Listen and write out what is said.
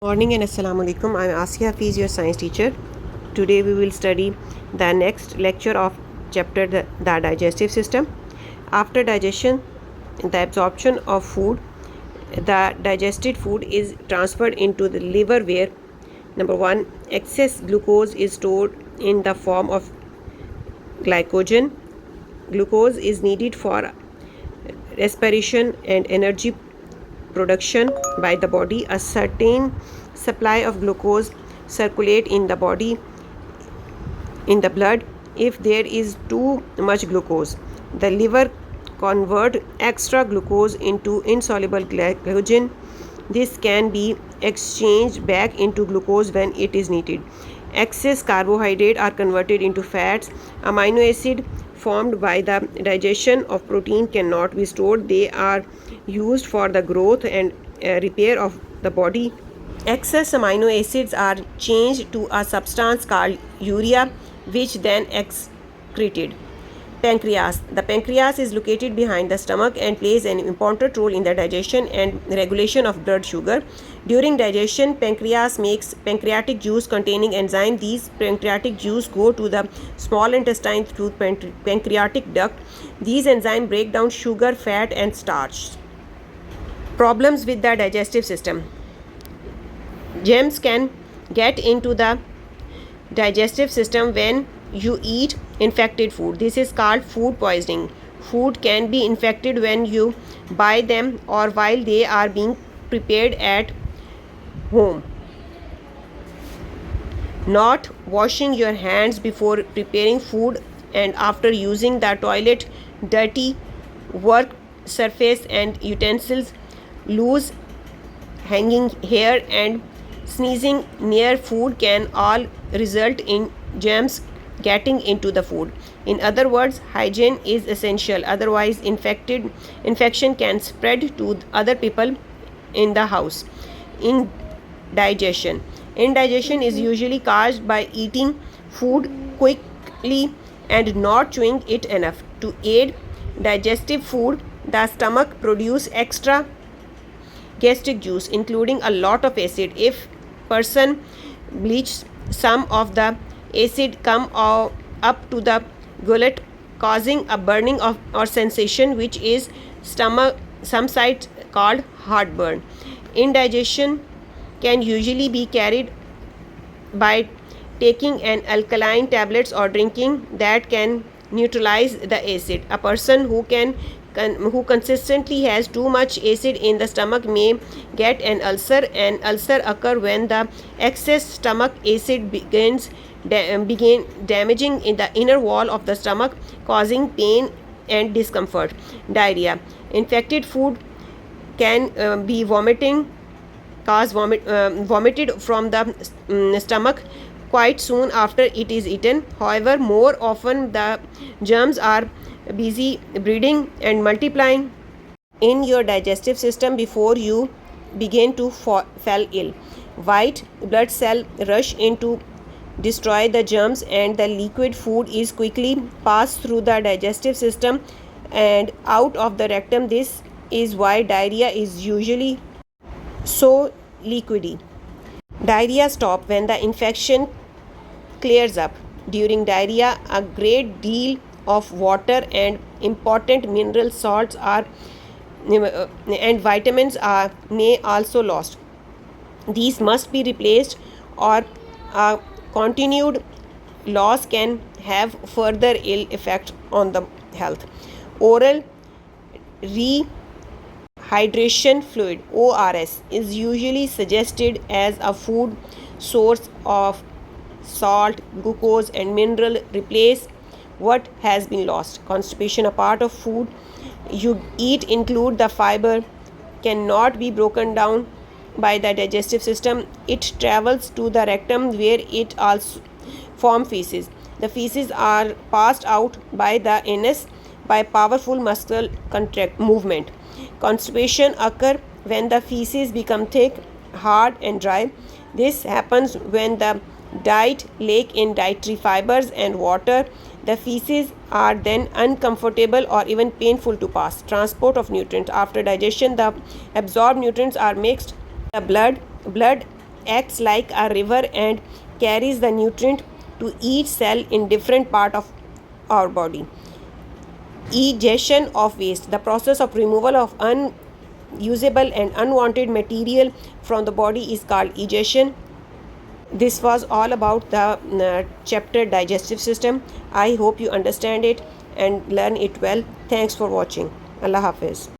Morning and Assalamu alaikum. I'm Asya Hafiz, your science teacher. Today we will study the next lecture of chapter the digestive system. After digestion, the absorption of food, the digested food is transferred into the liver where number 1 excess glucose is stored in the form of glycogen. Glucose is needed for respiration and energy production by the body. A certain supply of glucose circulate in the body in the blood. If there is too much glucose, the liver convert extra glucose into insoluble glycogen. This can be exchanged back into glucose when it is needed. Excess carbohydrate are converted into fats. Amino acid formed by the digestion of protein cannot be stored. They are used for the growth and repair of the body. Excess amino acids are changed to a substance called urea, which then excreted. Pancreas. The pancreas is located behind the stomach and plays an important role in the digestion and regulation of blood sugar. During digestion, pancreas makes pancreatic juice containing enzyme. These pancreatic juice go to the small intestine through pancreatic duct. These enzymes break down sugar, fat, and starch. Problems with the digestive system. Germs can get into the digestive system when you eat infected food. This is called food poisoning. Food can be infected when you buy them or while they are being prepared at home. Not washing your hands before preparing food and after using the toilet, dirty work surface and utensils, loose hanging hair and sneezing near food can all result in germs getting into the food. In other words, hygiene is essential, otherwise infection can spread to other people in the house. Indigestion. Indigestion is usually caused by eating food quickly and not chewing it enough. To aid digestive food, the stomach produces extra gastric juice including a lot of acid. If person bleaches, some of the acid come up to the gullet causing a burning of or sensation which is stomach some sites called heartburn. Indigestion can usually be carried by taking an alkaline tablets or drinking that can neutralize the acid. A person who consistently has too much acid in the stomach may get an ulcer. An ulcer occur when the excess stomach acid begin damaging in the inner wall of the stomach, causing pain and discomfort. Diarrhea. Infected food can be vomited from the stomach quite soon after it is eaten. However, more often the germs are busy breeding and multiplying in your digestive system before you begin to fall ill. White blood cell rush in to destroy the germs and the liquid food is quickly passed through the digestive system and out of the rectum. This is why diarrhea is usually so liquidy. Diarrhea stops when the infection clears up. During diarrhea, a great deal of water and important mineral salts are and vitamins may also lost. These must be replaced or continued loss can have further ill effect on the health. Oral rehydration fluid ORS is usually suggested as a food source of salt, glucose and mineral replace what has been lost. Constipation. A part of food you eat include the fiber cannot be broken down by the digestive system. It travels to the rectum where it also forms feces. The feces are passed out by the anus by powerful muscle contract movement. Constipation occur when the feces become thick, hard and dry. This happens when the diet lack in dietary fibers and water. The feces are then uncomfortable or even painful to pass. Transport of nutrients. After digestion, the absorbed nutrients are mixed. The blood acts like a river and carries the nutrient to each cell in different part of our body. Egestion of waste, the process of removal of unusable and unwanted material from the body, is called egestion. This was all about the chapter digestive system. I hope you understand it and learn it well. Thanks for watching. Allah Hafiz.